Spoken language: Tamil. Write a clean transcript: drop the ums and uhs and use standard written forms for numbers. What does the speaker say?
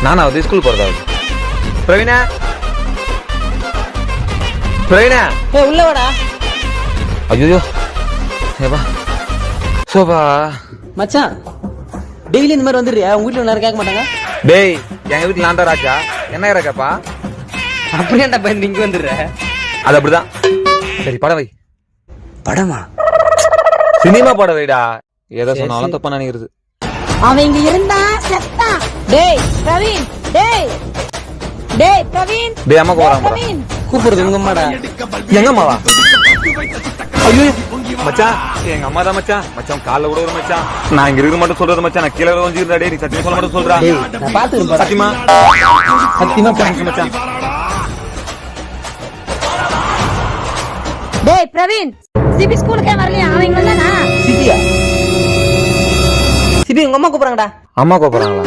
நானா வந்து ஸ்கூல் போறதாவது. பிரவீனா பிரவீனா உள்ள வாடா. ஐயோ ஏப்பா சோபா. மச்சான் டெய்லி இந்த மாதிரி வந்துடுறியா? உங்க வீட்டுல நேரம் கேட்க மாட்டாங்க? டேய் எங்க வீட்டுல நான் தான் ராஜா. என்ன கேப்பா? அப்படியாண்டா பயந்து இங்க வந்துடுற? அது அப்படிதான். சரி படம் வை. படமா? சினிமா படம் வைடா. எதை சொன்னாலும் தப்பா நினைக்கிறது. அவன் இங்க இருந்தா செத்தா. டேய் பிரவீன், டேய் டேய் பிரவீன், டேய் அம்மா கூப்பிடுறாங்க. பிரவீன் கூப்பிடுறது உங்க அம்மாடா. எங்க அம்மாவா? ஐயோ மச்சான் எங்க அம்மா தான் மச்சான். மச்சான் காலைல கூட ஒரு மச்சான். நான் இங்க இருக்கு மட்டும் சொல்றது மச்சான். நான் கீழே வந்துருந்தா டேய் நீ சத்தியமா சொல்ல மட்டும் சொல்றா. டேய் நான் பாத்துக்கிறேன். சத்தியமா சத்தியமா தேங்க்ஸ் மச்சான். டேய் பிரவீன், சிபி ஸ்கூலுக்கே வரலையா? அவன் இங்க வந்தானா? சிபியா? சிபி உங்க அம்மா கூப்பிடுறாங்கடா. அம்மா கூப்பிடுறாங்களா?